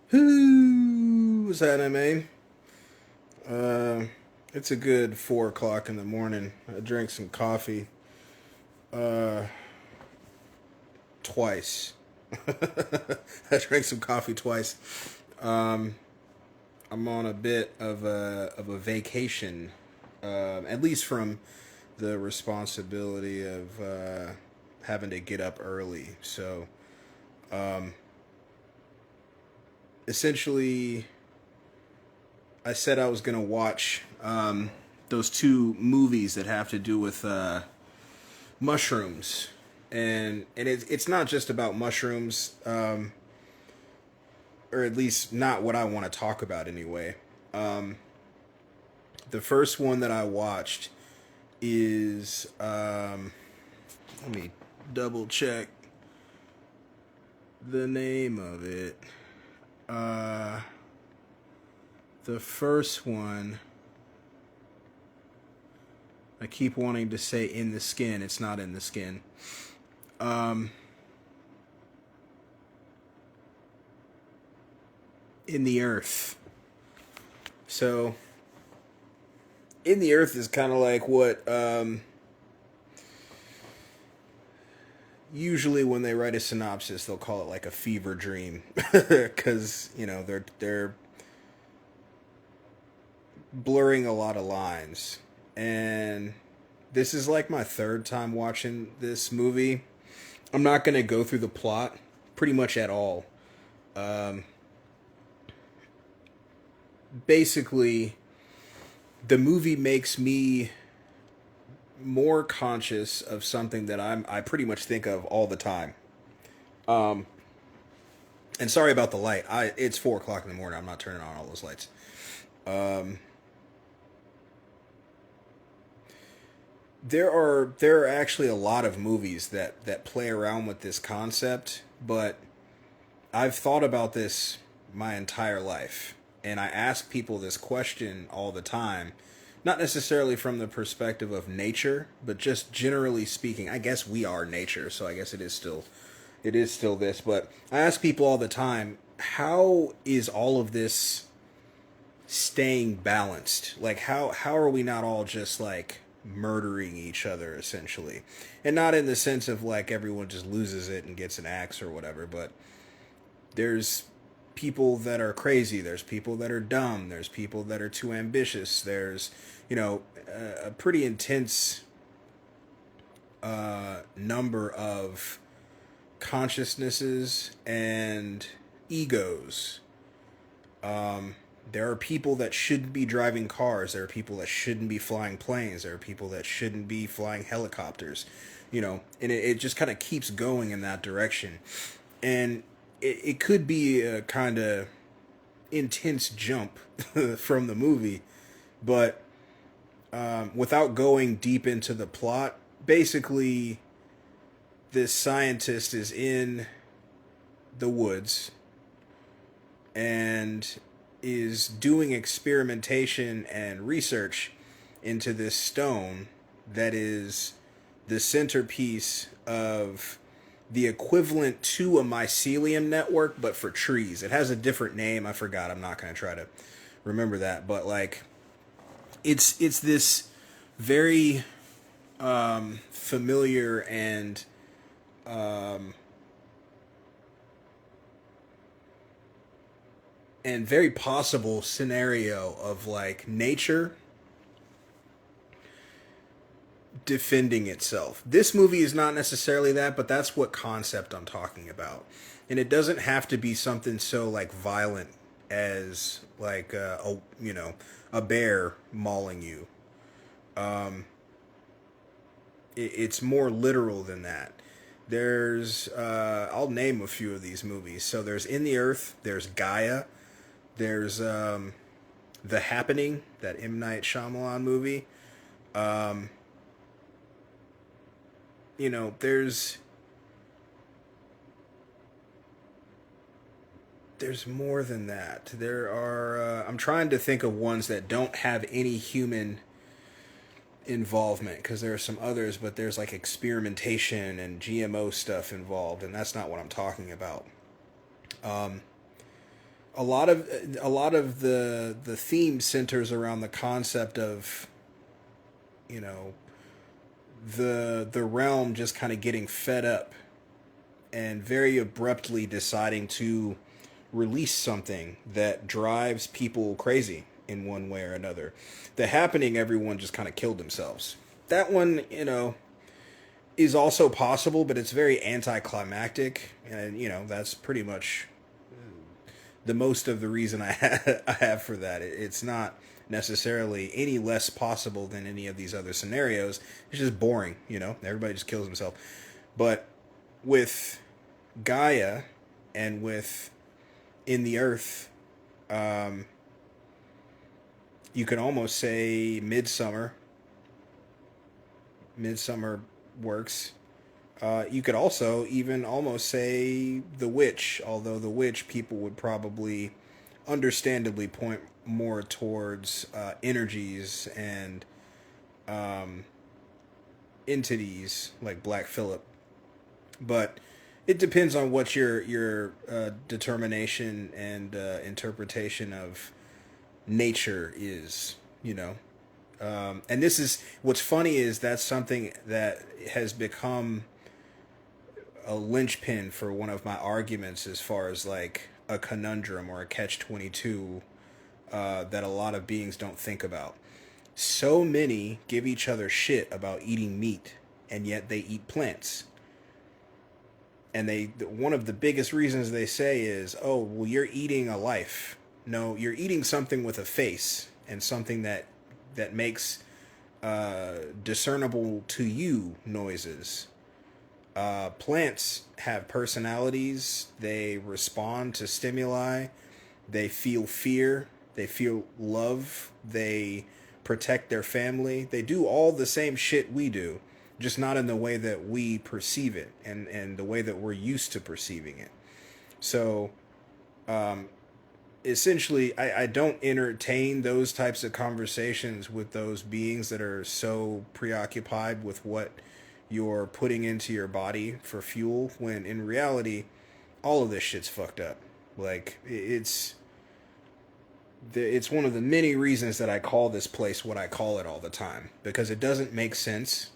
Who's anime? It's a good 4 o'clock in the morning. I drank some coffee uh, twice. I drank some coffee twice. Um, I'm on a bit of a vacation, at least from the responsibility of having to get up early. So essentially, I said I was gonna watch those two movies that have to do with mushrooms, and it's not just about mushrooms, or at least not what I want to talk about anyway. The first one that I watched is let me double check the name of it. Uh, the first one, I keep wanting to say In the Skin. It's not In the Skin. Um, In the Earth. So, In the Earth is kind of like what usually when they write a synopsis, they'll call it like a fever dream, because they're blurring a lot of lines, and this is like my third time watching this movie. I'm not gonna go through the plot pretty much at all. Um, Basically, the movie makes me more conscious of something that I pretty much think of all the time. Um, and sorry about the light. It's 4 o'clock in the morning. I'm not turning on all those lights. Um, there are actually a lot of movies that play around with this concept, but I've thought about this my entire life, and I ask people this question all the time, not necessarily from the perspective of nature, but just generally speaking. I guess we are nature, so I guess it is still this, but I ask people all the time, how is all of this staying balanced? Like how are we not all just like murdering each other essentially? And not in the sense of like everyone just loses it and gets an axe or whatever, but there's people that are crazy, there's people that are dumb, there's people that are too ambitious, there's a pretty intense number of consciousnesses and egos. There are people that shouldn't be driving cars. There are people that shouldn't be flying planes. There are people that shouldn't be flying helicopters. And it just kind of keeps going in that direction. And it could be a kind of intense jump from the movie, but without going deep into the plot, basically, this scientist is in the woods and is doing experimentation and research into this stone that is the centerpiece of the equivalent to a mycelium network, but for trees. It has a different name. I forgot. I'm not going to try to remember that. But like, it's this very familiar um, and very possible scenario of like nature defending itself. This movie is not necessarily that, but that's what concept I'm talking about. And it doesn't have to be something so like violent as like a bear mauling you. Um, it's more literal than that. There's I'll name a few of these movies. So there's In the Earth, there's Gaia, there's The Happening, that M. Night Shyamalan movie. Um, there's more than that. There are I'm trying to think of ones that don't have any human involvement, because there are some others, but there's like experimentation and GMO stuff involved, and that's not what I'm talking about. Um, a lot of the theme centers around the concept of, you know, the realm just kind of getting fed up and very abruptly deciding to release something that drives people crazy in one way or another. The Happening, everyone just kind of killed themselves. That one, is also possible, but it's very anticlimactic, and that's pretty much the most of the reason I have for that. It's not necessarily any less possible than any of these other scenarios. It's just boring, Everybody just kills himself. But with Gaia and with In the Earth, you could almost say Midsummer works. You could also even almost say The Witch, although The Witch people would probably understandably point more towards energies and entities like Black Phillip. But it depends on what your determination and interpretation of nature is, and this is what's funny is that's something that has become a linchpin for one of my arguments as far as like a conundrum or a catch-22 that a lot of beings don't think about. So many give each other shit about eating meat, and yet they eat plants. And one of the biggest reasons they say is, oh, well, you're eating a life. No, you're eating something with a face and something that makes discernible to you noises. Plants have personalities. They respond to stimuli. They feel fear. They feel love. They protect their family. They do all the same shit we do, just not in the way that we perceive it and the way that we're used to perceiving it. So, essentially, I don't entertain those types of conversations with those beings that are so preoccupied with what you're putting into your body for fuel, when in reality, all of this shit's fucked up. Like, it's one of the many reasons that I call this place what I call it all the time, because it doesn't make sense.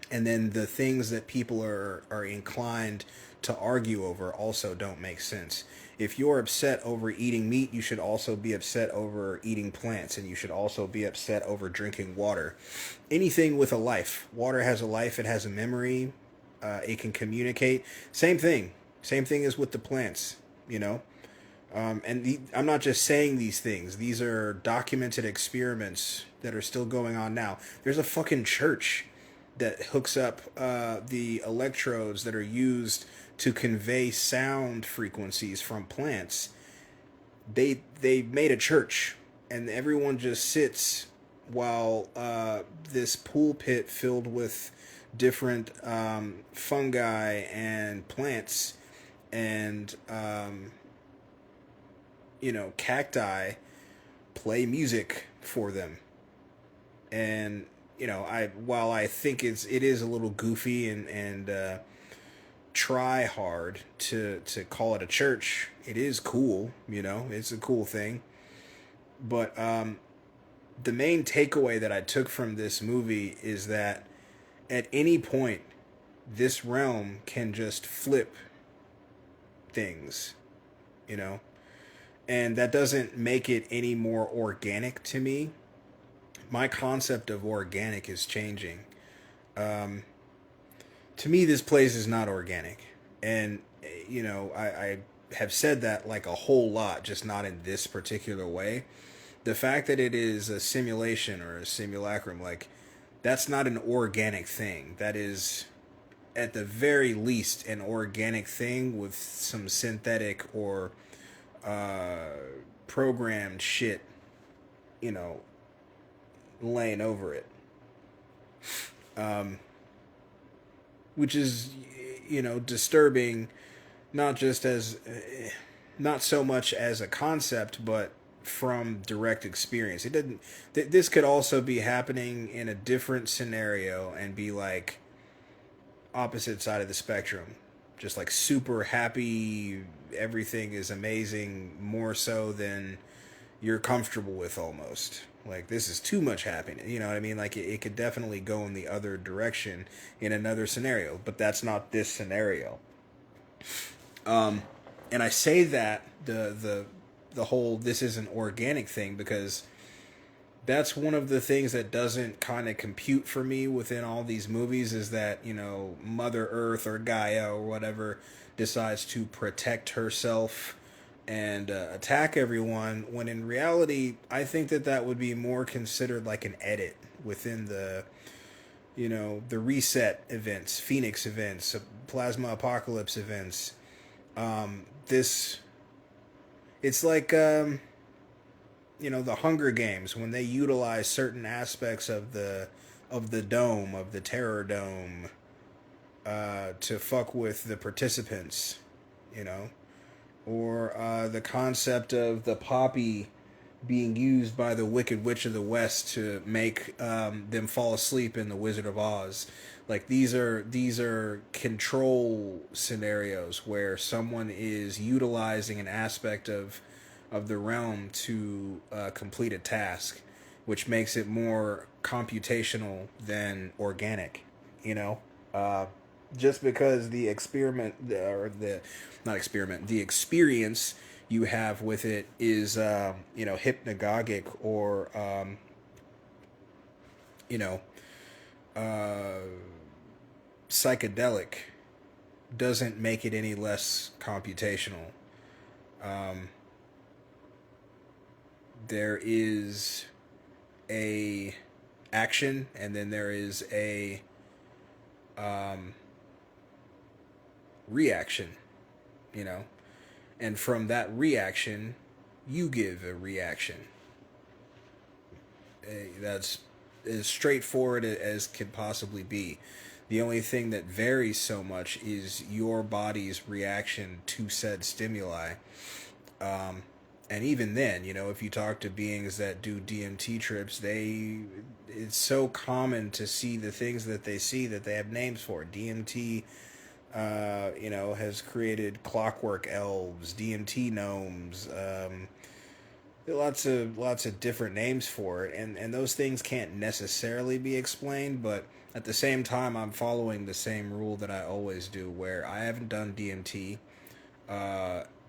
And then the things that people are inclined to argue over also don't make sense. If you're upset over eating meat, you should also be upset over eating plants, and you should also be upset over drinking water. Anything with a life. Water has a life, it has a memory, it can communicate. Same thing as with the plants, I'm not just saying these things. These are documented experiments that are still going on now. There's a fucking church that hooks up the electrodes that are used to convey sound frequencies from plants. They made a church, and everyone just sits while this pool pit filled with different fungi and plants and cacti play music for them. And while I think it is a little goofy and try hard to call it a church, it is cool. It's a cool thing. But the main takeaway that I took from this movie is that at any point, this realm can just flip things, and that doesn't make it any more organic to me. My concept of organic is changing. To me, this place is not organic. And, I have said that like a whole lot, just not in this particular way. The fact that it is a simulation or a simulacrum, like, that's not an organic thing. That is, at the very least, an organic thing with some synthetic or programmed shit, laying over it. Which is, disturbing, not so much as a concept, but from direct experience. It didn't. This could also be happening in a different scenario and be like opposite side of the spectrum. just like super happy, everything is amazing, more so than you're comfortable with almost. Like, this is too much happiness. You know what I mean? Like, it could definitely go in the other direction in another scenario, but that's not this scenario. And I say that the whole this isn't organic thing because that's one of the things that doesn't kind of compute for me within all these movies is that, you know, Mother Earth or Gaia or whatever decides to protect herself and attack everyone, when in reality, I think that that would be more considered like an edit within the, you know, the reset events, Phoenix events, Plasma Apocalypse events. This, it's like, you know, the Hunger Games when they utilize certain aspects of the dome, of the Terror Dome, to fuck with the participants, you know, or the concept of the poppy being used by the Wicked Witch of the West to make them fall asleep in the Wizard of Oz. Like, these are control scenarios where someone is utilizing an aspect of the realm to complete a task, which makes it more computational than organic. You know, just because the experiment or the not experiment, the experience you have with it is you know, hypnagogic or you know, psychedelic, doesn't make it any less computational. There is a action and then there is a reaction, you know, and from that reaction you give a reaction. That's as straightforward as can possibly be. The only thing that varies so much is your body's reaction to said stimuli. And even then, you know, if you talk to beings that do DMT trips, it's so common to see the things that they see that they have names for. DMT, you know, has created clockwork elves, DMT gnomes, lots of different names for it, and those things can't necessarily be explained, but at the same time, I'm following the same rule that I always do, where I haven't done DMT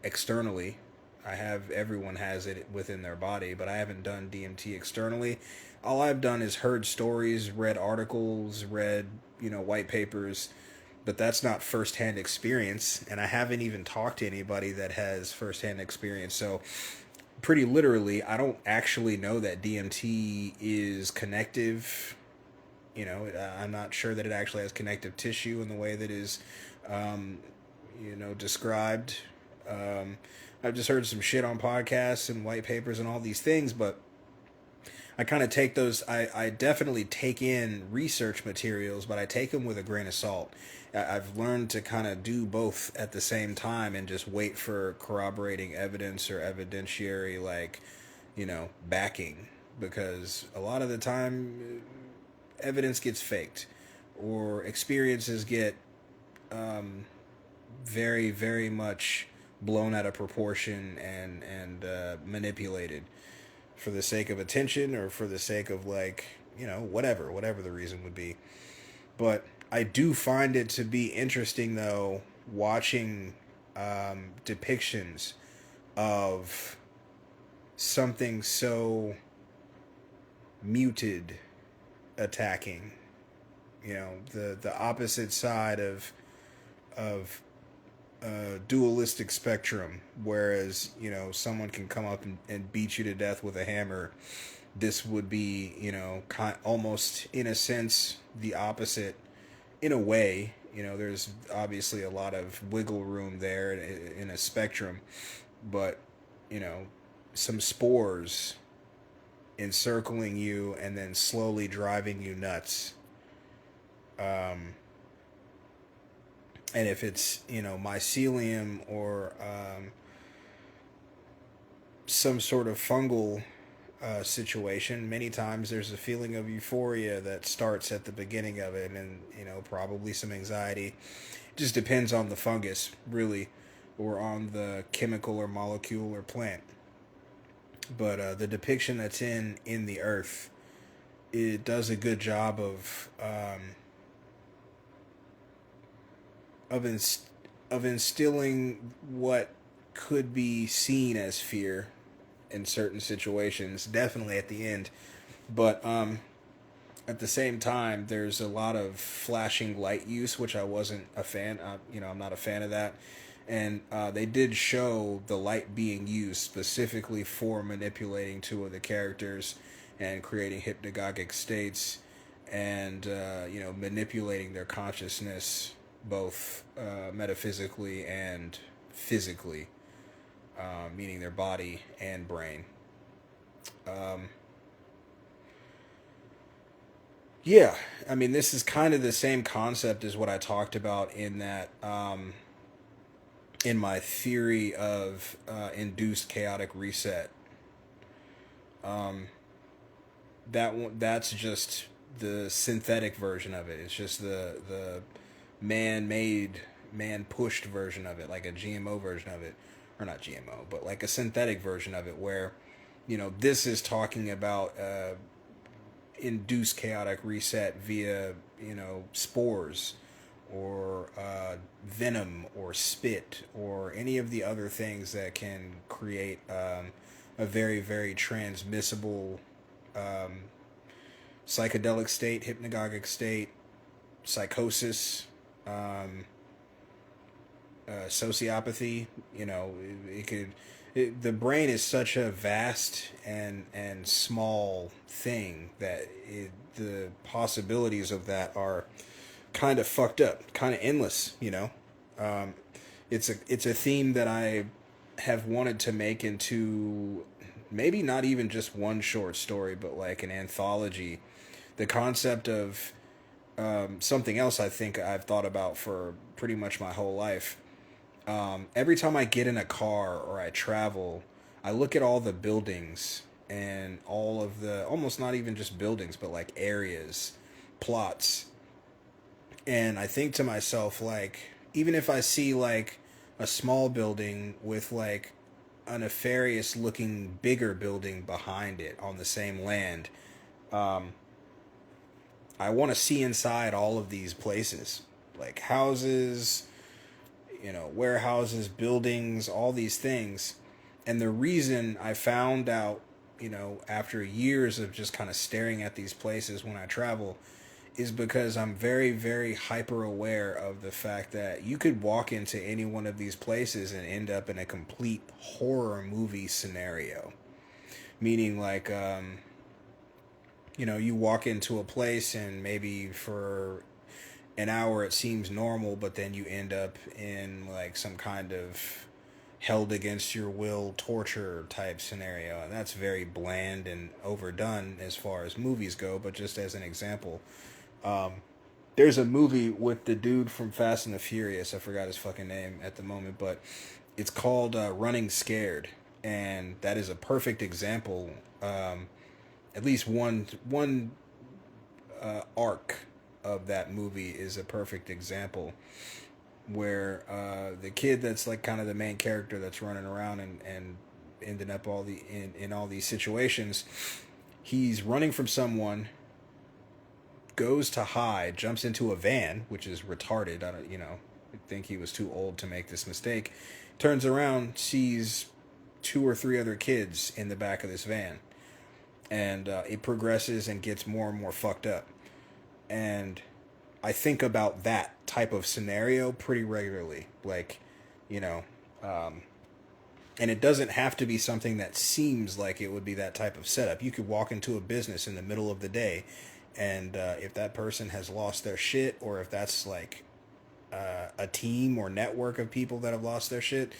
externally. Everyone has it within their body, but I haven't done DMT externally. All I've done is heard stories, read articles, read, you know, white papers, but that's not firsthand experience, and I haven't even talked to anybody that has firsthand experience. So pretty literally, I don't actually know that DMT is connective. You know, I'm not sure that it actually has connective tissue in the way that is, you know, described. I've just heard some shit on podcasts and white papers and all these things, but I kind of take those. I definitely take in research materials, but I take them with a grain of salt. I've learned to kind of do both at the same time and just wait for corroborating evidence or evidentiary, like, you know, backing, because a lot of the time evidence gets faked or experiences get very, very much blown out of proportion and manipulated for the sake of attention or for the sake of, like, you know, whatever the reason would be. But I do find it to be interesting, though, watching depictions of something so muted attacking, you know, the opposite side of dualistic spectrum, whereas, you know, someone can come up and beat you to death with a hammer. This would be, you know, almost in a sense the opposite in a way. You know, there's obviously a lot of wiggle room there in a spectrum, but, you know, some spores encircling you and then slowly driving you nuts. And if it's, you know, mycelium or some sort of fungal situation. Many times there's a feeling of euphoria that starts at the beginning of it, and probably some anxiety. It just depends on the fungus, really, or on the chemical or molecule or plant. But the depiction that's in the earth, it does a good job of of instilling what could be seen as fear in certain situations. Definitely at the end, but at the same time, there's a lot of flashing light use, which I wasn't a fan. I'm not a fan of that. And they did show the light being used specifically for manipulating two of the characters and creating hypnagogic states, and manipulating their consciousness both metaphysically and physically, meaning their body and brain. Yeah, I mean, this is kind of the same concept as what I talked about in that in my theory of induced chaotic reset. That's just the synthetic version of it. It's just the man-made, man-pushed version of it, like a GMO version of it, or not GMO, but like a synthetic version of it, where this is talking about induced chaotic reset via spores or venom or spit or any of the other things that can create a very, very transmissible psychedelic state, hypnagogic state, psychosis, sociopathy. The brain is such a vast and small thing that the possibilities of that are kind of fucked up, kind of endless. It's a theme that I have wanted to make into maybe not even just one short story, but like an anthology. The concept of something else I think I've thought about for pretty much my whole life. Every time I get in a car or I travel, I look at all the buildings and all of the, almost not even just buildings, but like areas, plots. And I think to myself, like, even if I see like a small building with like a nefarious looking bigger building behind it on the same land, I want to see inside all of these places, like houses, warehouses, buildings, all these things. And the reason I found out, after years of just kind of staring at these places when I travel, is because I'm very, very hyper aware of the fact that you could walk into any one of these places and end up in a complete horror movie scenario. Meaning like, you walk into a place and maybe for an hour it seems normal, but then you end up in like some kind of held against your will torture type scenario. And that's very bland and overdone as far as movies go, but just as an example, there's a movie with the dude from Fast and the Furious. I forgot his fucking name at the moment, but it's called Running Scared, and that is a perfect example. At least one arc of that movie is a perfect example where the kid that's like kind of the main character that's running around and ending up in all these situations, he's running from someone, goes to hide, jumps into a van, which is retarded. I think he was too old to make this mistake. Turns around, sees 2 or 3 other kids in the back of this van. And it progresses and gets more and more fucked up. And I think about that type of scenario pretty regularly. Like, and it doesn't have to be something that seems like it would be that type of setup. You could walk into a business in the middle of the day, and if that person has lost their shit, or if that's like a team or network of people that have lost their shit,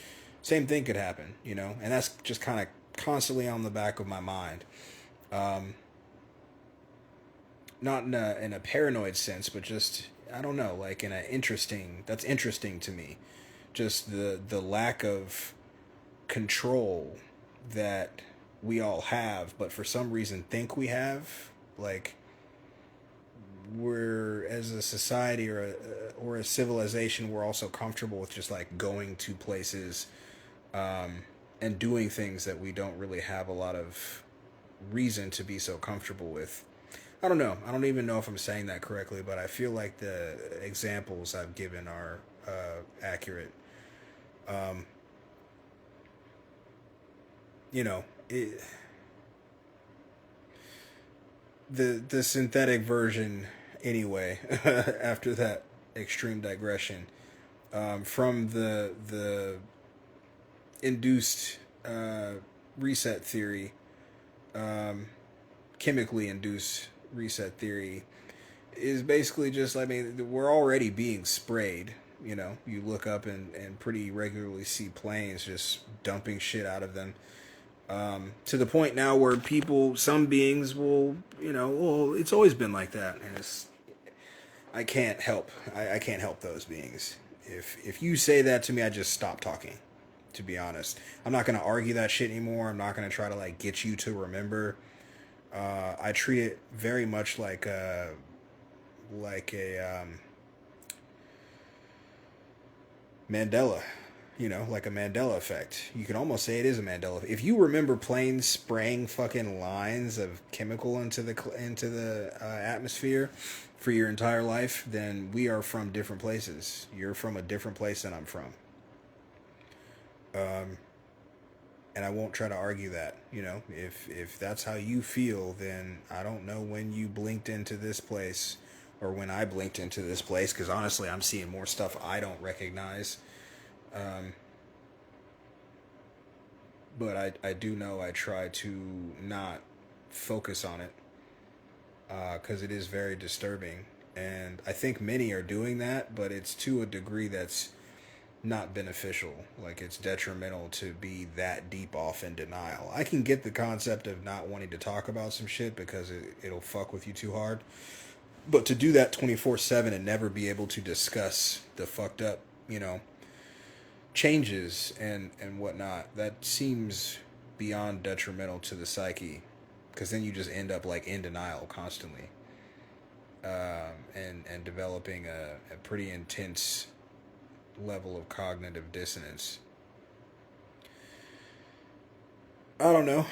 same thing could happen, And that's just kind of constantly on the back of my mind. Not in a paranoid sense, but just, I don't know, like in that's interesting to me. Just the lack of control that we all have, but for some reason think we have. Like, we're, as a society or a civilization, we're also comfortable with just like going to places, and doing things that we don't really have a lot of reason to be so comfortable with. I don't know. I don't even know if I'm saying that correctly, but I feel like the examples I've given are accurate. Um, you know, the synthetic version anyway. After that extreme digression, from the induced reset theory, um, chemically induced reset theory, is basically just, I mean, we're already being sprayed. You know, you look up and pretty regularly see planes just dumping shit out of them. To the point now where people, some beings will, well, it's always been like that, and I can't help, I can't help those beings. If you say that to me, I just stop talking. To be honest, I'm not gonna argue that shit anymore. I'm not gonna try to like get you to remember. I treat it very much like a Mandela, like a Mandela effect. You can almost say it is a Mandela. If you remember planes spraying fucking lines of chemical into the atmosphere for your entire life, then we are from different places. You're from a different place than I'm from. And I won't try to argue that. If that's how you feel, then I don't know when you blinked into this place or when I blinked into this place, because honestly, I'm seeing more stuff I don't recognize. But I do know I try to not focus on it, because it is very disturbing. And I think many are doing that, but it's to a degree that's not beneficial. Like, it's detrimental to be that deep off in denial. I can get the concept of not wanting to talk about some shit because it'll fuck with you too hard. But to do that 24/7 and never be able to discuss the fucked up, changes and whatnot, that seems beyond detrimental to the psyche. Because then you just end up like in denial constantly. And developing a pretty intense level of cognitive dissonance. I don't know.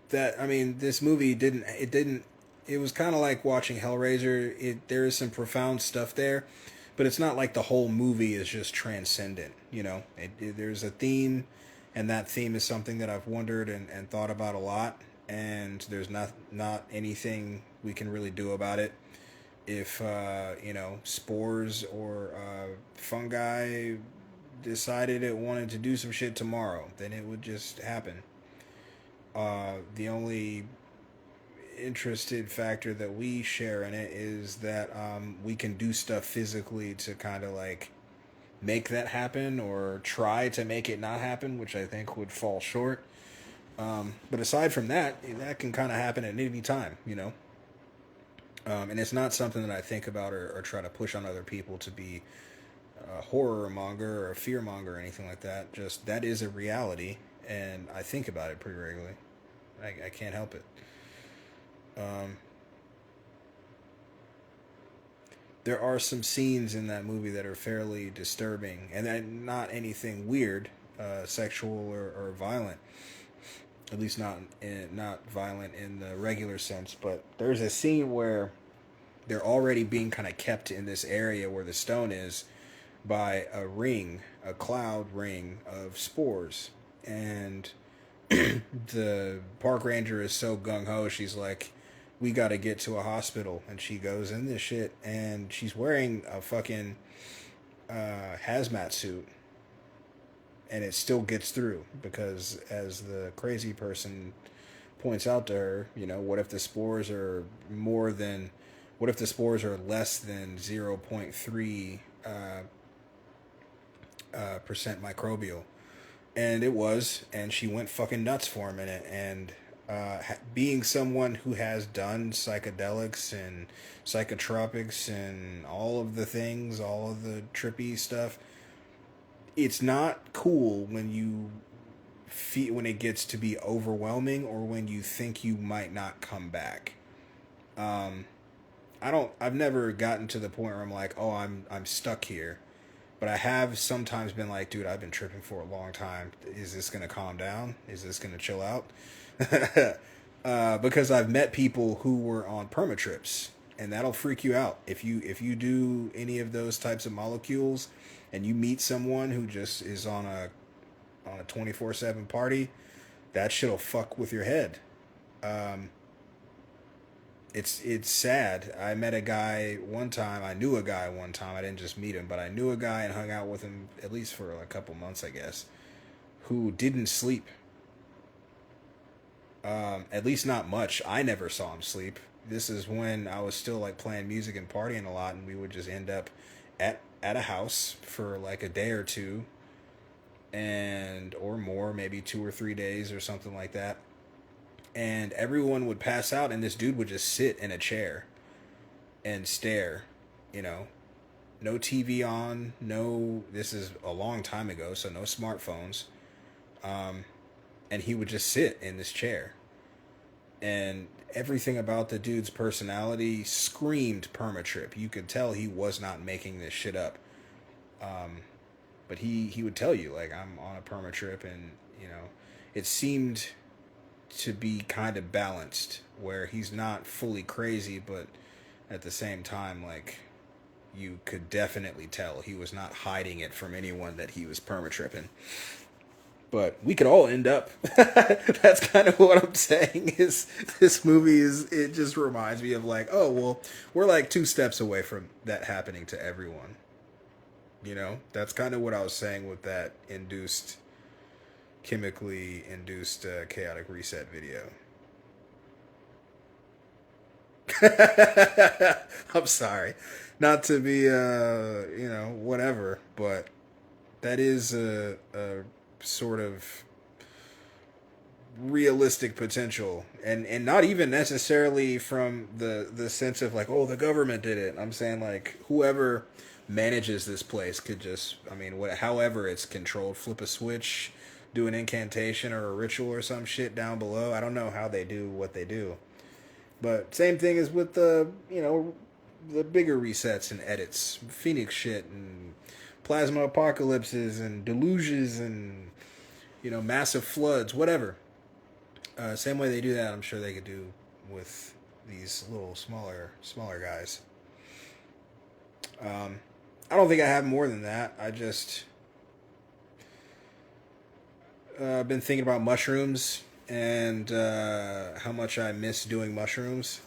This movie it was kind of like watching Hellraiser. There is some profound stuff there, but it's not like the whole movie is just transcendent. There's a theme, and that theme is something that I've wondered and thought about a lot, and there's not anything we can really do about it. If spores or fungi decided it wanted to do some shit tomorrow, then it would just happen. The only interested factor that we share in it is that we can do stuff physically to kind of like make that happen, or try to make it not happen, which I think would fall short. But aside from that, that can kind of happen at any time, and it's not something that I think about or try to push on other people to be a horror monger or a fear monger or anything like that. Just, that is a reality, and I think about it pretty regularly. I can't help it. There are some scenes in that movie that are fairly disturbing, and not anything weird, sexual or violent. At least not violent in the regular sense. But there's a scene where they're already being kind of kept in this area where the stone is by a cloud ring of spores. And the park ranger is so gung-ho, she's like, we gotta get to a hospital. And she goes in this shit, and she's wearing a fucking hazmat suit. And it still gets through, because as the crazy person points out to her, what if the spores are less than 0.3 percent microbial? And it was, and she went fucking nuts for a minute. And being someone who has done psychedelics and psychotropics and all of the things, all of the trippy stuff, it's not cool when you when it gets to be overwhelming, or when you think you might not come back. Um, I've never gotten to the point where I'm like, oh, I'm stuck here. But I have sometimes been like, dude, I've been tripping for a long time. Is this gonna calm down? Is this gonna chill out? Because I've met people who were on perma trips, and that'll freak you out if you do any of those types of molecules, and you meet someone who just is on a 24/7 party. That shit'll fuck with your head. Um, it's sad. I met a guy one time. I knew a guy one time. I didn't just meet him, but I knew a guy and hung out with him at least for a couple months, I guess, who didn't sleep. At least not much. I never saw him sleep. This is when I was still like playing music and partying a lot, and we would just end up at a house for like a day or two, and or more, maybe 2 or 3 days or something like that. And everyone would pass out, and this dude would just sit in a chair and stare. You know, no TV on, no. This is a long time ago, so no smartphones. Um, and he would just sit in this chair, and everything about the dude's personality screamed permatrip. You could tell he was not making this shit up. Um, but he would tell you, like, I'm on a perma trip, and you know, it seemed to be kind of balanced, where he's not fully crazy, but at the same time, like, you could definitely tell he was not hiding it from anyone that he was perma tripping. But we could all end up. That's kind of what I'm saying. Is this movie is, it just reminds me of like, oh well, we're like 2 steps away from that happening to everyone. You know, that's kind of what I was saying with that chemically induced chaotic reset video. I'm sorry, not to be whatever, but that is a sort of realistic potential, and not even necessarily from the sense of like, oh, the government did it. I'm saying like whoever manages this place could just, I mean, however it's controlled, flip a switch, do an incantation or a ritual or some shit down below. I don't know how they do what they do, but same thing as with the bigger resets and edits, Phoenix shit and plasma apocalypses and deluges and massive floods, whatever. Same way they do that, I'm sure they could do with these little smaller guys. I don't think I have more than that. I just been thinking about mushrooms and how much I miss doing mushrooms,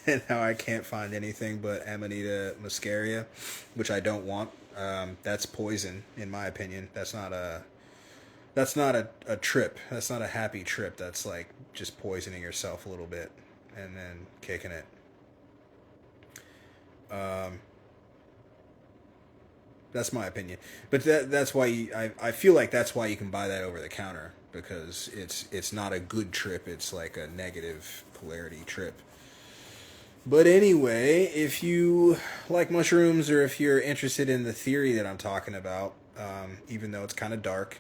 and how I can't find anything but Amanita muscaria, which I don't want. That's poison, in my opinion. That's not a trip. That's not a happy trip. That's like just poisoning yourself a little bit and then kicking it. That's my opinion. But that's why I feel like that's why you can buy that over the counter, because it's not a good trip. It's like a negative polarity trip. But anyway, if you like mushrooms, or if you're interested in the theory that I'm talking about, even though it's kind of dark,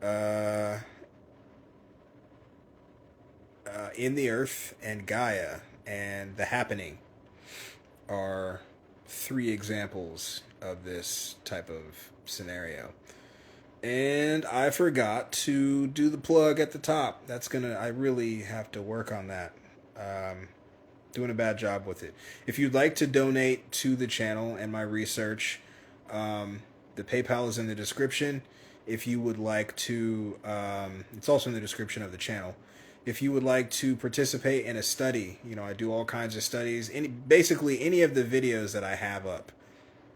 uh, in the Earth and Gaia and the Happening are 3 examples of this type of scenario. And I forgot to do the plug at the top. I really have to work on that. Doing a bad job with it. If you'd like to donate to the channel and my research, the PayPal is in the description. If you would like to, it's also in the description of the channel. If you would like to participate in a study, I do all kinds of studies. Basically, any of the videos that I have up,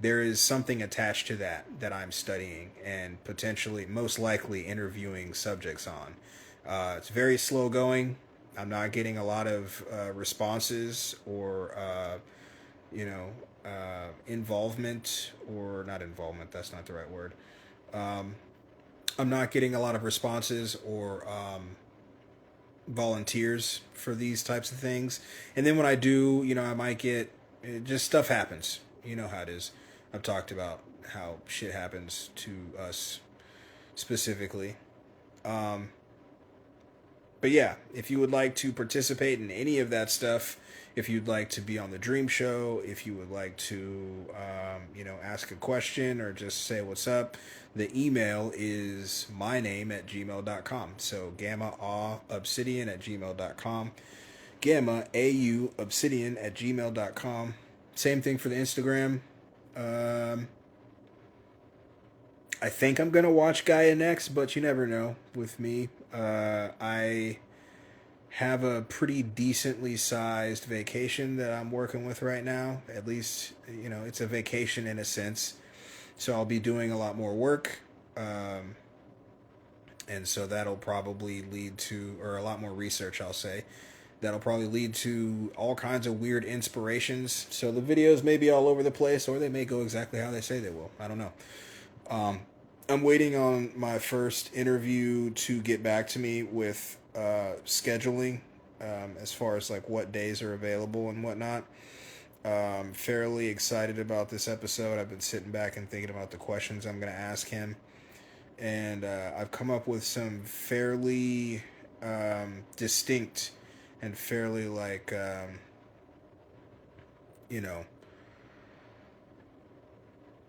there is something attached to that I'm studying and potentially, most likely, interviewing subjects on. It's very slow going. I'm not getting a lot of responses or, involvement, or not involvement. That's not the right word. I'm not getting a lot of responses or volunteers for these types of things. And then when I do, I might get, just stuff happens. You know how it is. I've talked about how shit happens to us specifically. But yeah, if you would like to participate in any of that stuff, if you'd like to be on the Dream Show, if you would like to, ask a question or just say what's up, the email is myname@gmail.com. So gammaauobsidian@gmail.com. gammaauobsidian@gmail.com. Same thing for the Instagram. I think I'm going to watch Gaia next, but you never know with me. I have a pretty decently sized vacation that I'm working with right now. At least, it's a vacation in a sense. So I'll be doing a lot more work. And so that'll probably lead to, or a lot more research, I'll say. That'll probably lead to all kinds of weird inspirations. So the videos may be all over the place, or they may go exactly how they say they will. I don't know. I'm waiting on my first interview to get back to me with scheduling, as far as like what days are available and whatnot. Fairly excited about this episode. I've been sitting back and thinking about the questions I'm going to ask him. And I've come up with some fairly distinct and fairly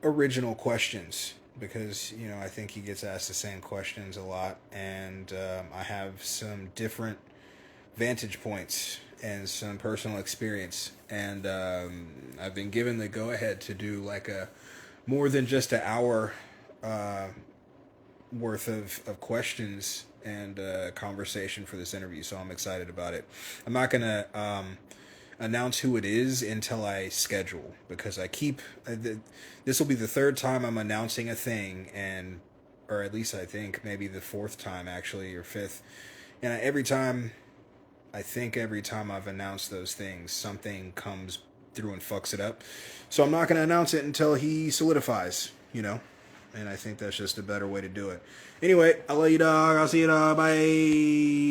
original questions. Because, I think he gets asked the same questions a lot. And I have some different vantage points and some personal experience. And I've been given the go-ahead to do like a more than just an hour worth of questions and conversation for this interview. So I'm excited about it. I'm not going to announce who it is until I schedule, because I keep this will be the third time I'm announcing a thing, or at least I think maybe the fourth time actually, or fifth. And every time I've announced those things, something comes through and fucks it up. So I'm not going to announce it until he solidifies, and I think that's just a better way to do it. Anyway, I love you, dog. I'll see you, dog. Bye.